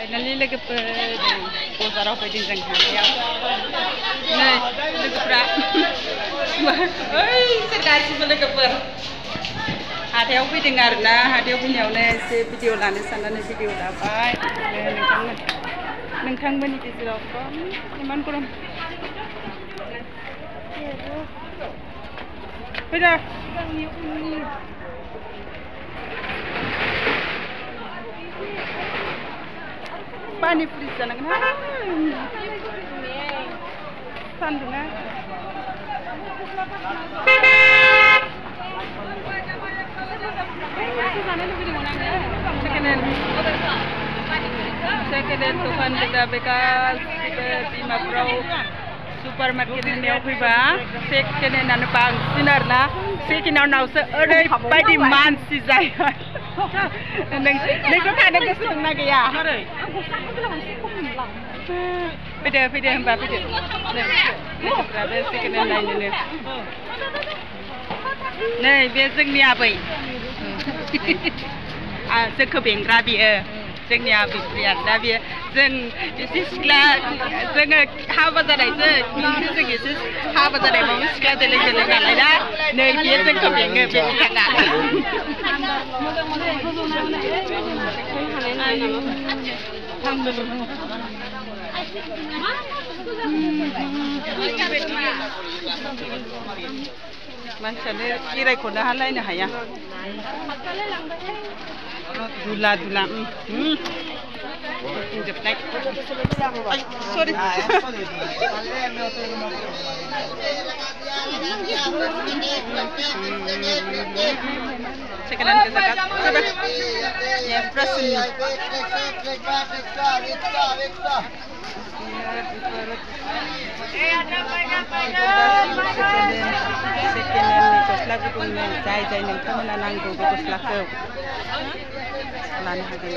फाइनालि लोगोफोर बाजाराव फैदों जों हाथायाव नै लोगोफ्रा ओइ सोर गासिबो लोगोफोर हाथायाव फैदों आरोना हाथायाव फैनायावनो एसे भिडिअ लानो साननानै भिडिअ लाबाय नोंथांमोननि गेजेराव इमान गरम फैदो पानी पुरी जानांगोन सान्दुंआ सेकेन्ड हेन्ड दखान गोजा बेकास डिमापुराव सुपार मार्केट होननायाव फैबा सेकेन्ड हेन्डआनो बांसिन आरोना सेकेन्ड हेन्डआवसो ओरैबायदि मानसि जायो नोंथ' थानो गोसो दंना गैया फैदो फैदो होनबा फैदो लोगोफ्राबो सेकेन्ड हेन्ड नायनोनो नै बे जोंनि आबै जोंखौ बेंग्रा बियो जोंनि आबै आरोना बियो जों एसे सिख्ला जोङो हाबा जानायसो जों एसे हाबा जानायबाबो सिख्ला देलाय देलाय नालाय ना नै बियो जोंखौ बेङो बे बिथाङा मानसियानो बेरायख'नो हालायनो हाया दुला दुला जोबनाय सरि सेकेन्ड हेन्ड गोजा गासैबो प्रसन्नि गस्ला गुदुं जाय जाय नोंथांमोना नांगौ बे गस्लाखौ लानो हागोन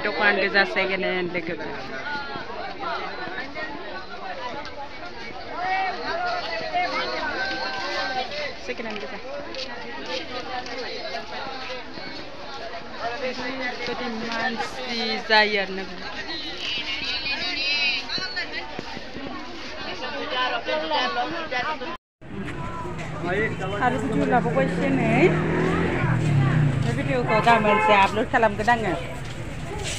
दखान गोजा सेकेन्ड हेन्ड लोगोफोर सेकेन्ड हेन्ड गोजा ओरैबायदि मानसि जायो आरो ना आरो भिडिअ लाबावबाय एसे नै बे भिडिअखौ गाबोनसो आपल'ड खालामगोन आङो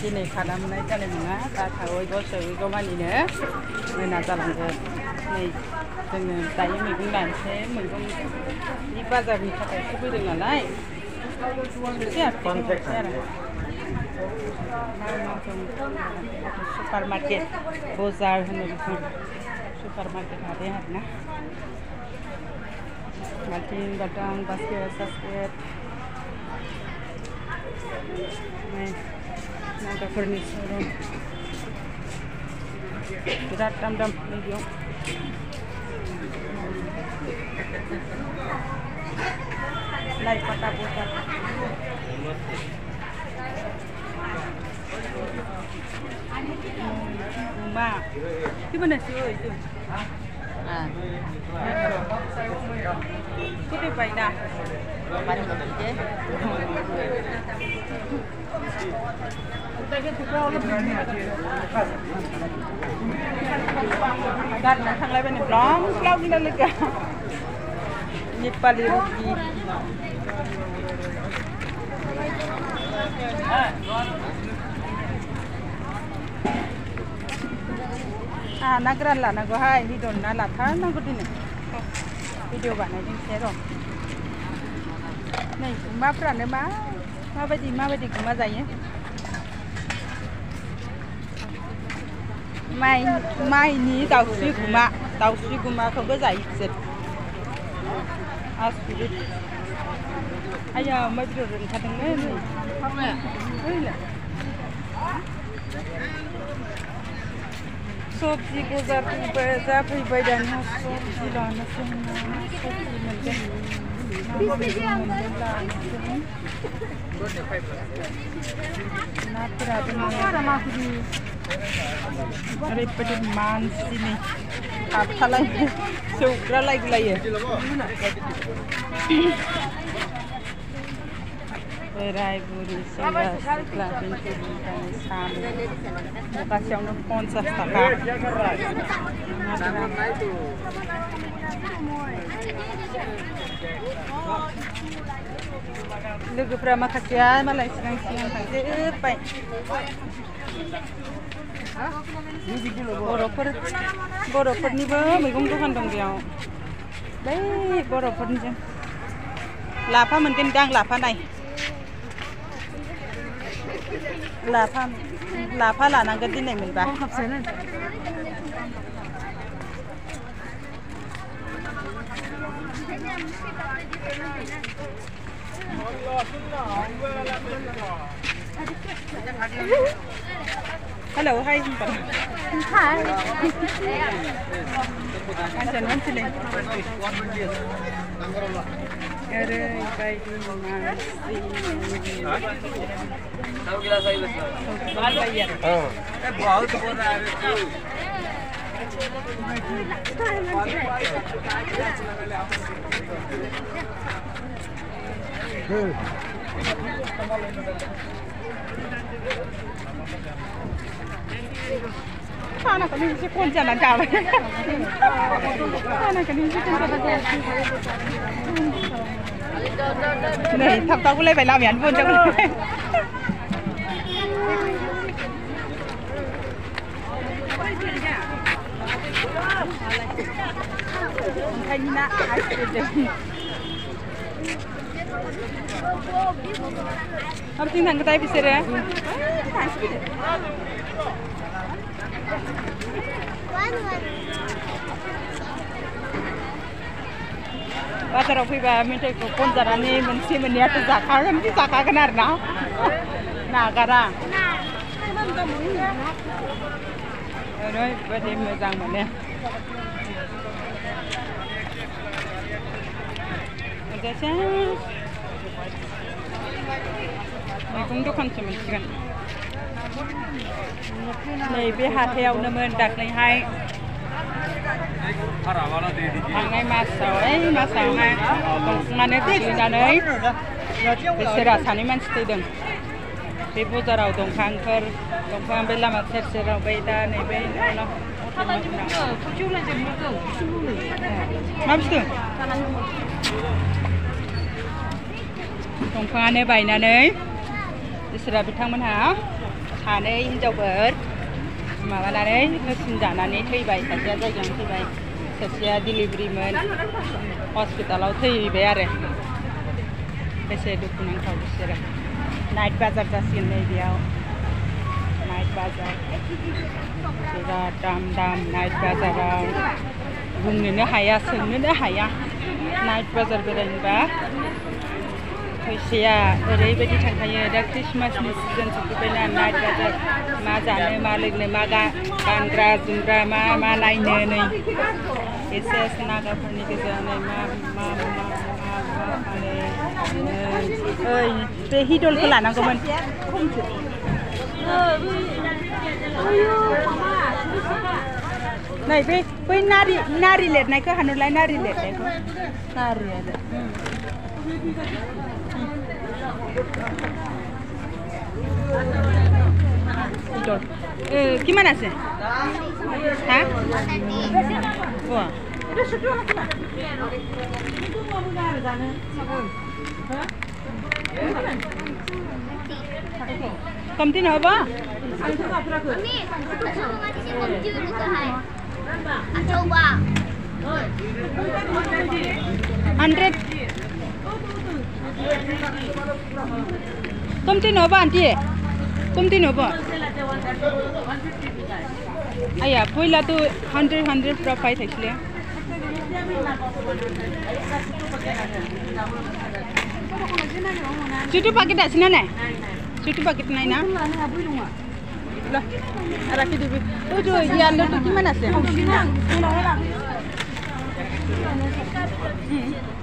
दिनै खालामनाय जानाय नङा दा सहैगौ मानिनो मोना जालांगोन नै जोङो दायो मैगं लानोसै मैगंनि बाजारनि थाखायसो फैदों नालाय सुपार मार्केट बाजार होनो बेखौ सुपार मार्केट हाथाय आरोना बाल्थिं बाल्टां बास्केट सास्केट नागाफोरनि श'रुम बिराद दाम दाम नैबेयाव लाइफाटा बाजार अमा gimana sih itu Kudu baik dah. Mari kita je. Dan thằng lại bên này long lên lực à. Nepali rupi. Nagran lah nago hai ni don na latha nago dine video बानायदों से र' नै गुमाफ्रानो माबायदि गुमा जायो माइनि दाउस्रि गुमाखौबो जायो बिसोर आसुरित आया मा भिडिअ ओंखारदोंमोन नै सबजी बाजार जाफैबाय दानिया सबजी लानोसै सबजी मोनगोन नाफोराबो ओरैबायदि मानसि नै थाबथालाय सौग्रालाय गुलायो बोराय बुरि सेंग्रा सिख्ला बेन्थ' बेन्थानि साम' मुगासेयावनो 50 थाखा लोगोफ्रा माखासेया मालाय सिगां थांजोब्बाय बर'फोरनिबो मैगं दखान दं बेयाव बै बर'फोरनिजों लाफा मोनगोन दां लाफा नाय लाफा लानांगोन दिनै मोनबा Hello, hi. Hi. Kancan sini. Ada bayi masih. Tahu kita saya besar. Bayar. Oh. बहुत बोल रहा Anak kami si kunci nak jalan. Anak kami si kunci nak jalan. Nih, tak bolehไปลาเมียนพุ่นจังเลยKayaknya ada. Harus tinggal kita bisa ya. Bacara faiba minta kupon jarane mensi menia tu zakaran di zakaran arna. Nagara. Rồi, bây giờ mình rằng mà nè. मैगं दखानसो मोनसिगोन नैबे हाथायावनोमोन दाख्लैहाय थांनाय मासावहाय दंफाङानो गोग्लैनानै बेसेरा सानै मानसि थैदों बे बाजाराव दंफां बे लामा सेर सेराव बै दा नैबे मा बुस्थु दंफाङानो बायनानै बिसोरा बिथांमोनहा सानै हिनजावफोर माबानानै होसिनजानानै थैबाय सासेया जायगायावनो थैबाय सासेया डिलिभारिमोन हस्पिटालाव थैबाय आरो बेसे दुखुनांथाव बिसोरो नाइट बाजार जासिगोन नै बेयाव नाइट बाजार बिराद दाम नाइट बाजाराव बुंनोनो हाया सोंनोनो हाया नाइट बाजार बेरायनोबा फैसाया ओरैबायदि थांखायो दा क्रिसमासनि सिजन सफैबायना नाइट बाजार मा जानो मा लोंनो मा गानग्रा जोमग्रा मा नायनो नै एसे नागाफोरनि गेजेराव नै मा ओइ बे हिदलखौ लानांगौमोन नै बै नारि लिरनायखौ हानुलाय नारि लिरनायखौ नारि आरो কিমান আছে হা কমতি নহব 100 Kemti nopo anti? Kemti nopo? Ayah, pula tu 100 profit actually. Cutu paket tak sini na? Cutu paket naik na? Lah, rakit dulu. Tu yang tu gimana sih?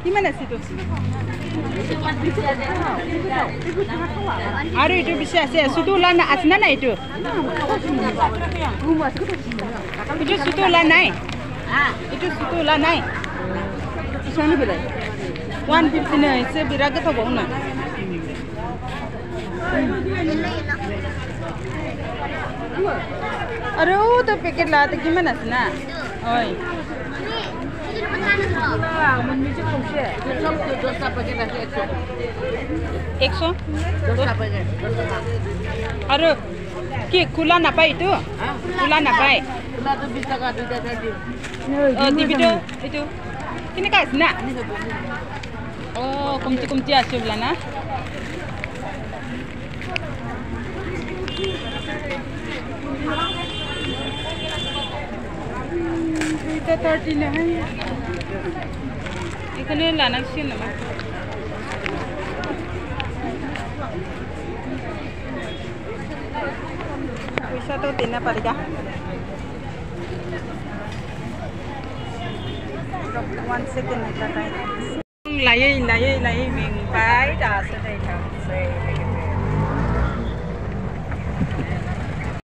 Gimana sih tu? Ada itu bisa sih. Sutulan asna na itu. Itu sutulan naik. itu situ lah naik. Di sana berapa? 150 nih, seberapa kita bawa nih? Aduh, tuh paket lah, tuh gimana sih nak? Oi. Ekso? Aduh, ki kulan apa itu? Kulan apa? Kulan tu bisa kan tidak jadi. Oh, di video itu. Ini kan nak? Oh, kumci asyik lah na. Itu 39. Ikan ni lah nak sini nama. Bisa tu tina pada. One second kita tanya. Lai mình phải đã sẽ đây thôi.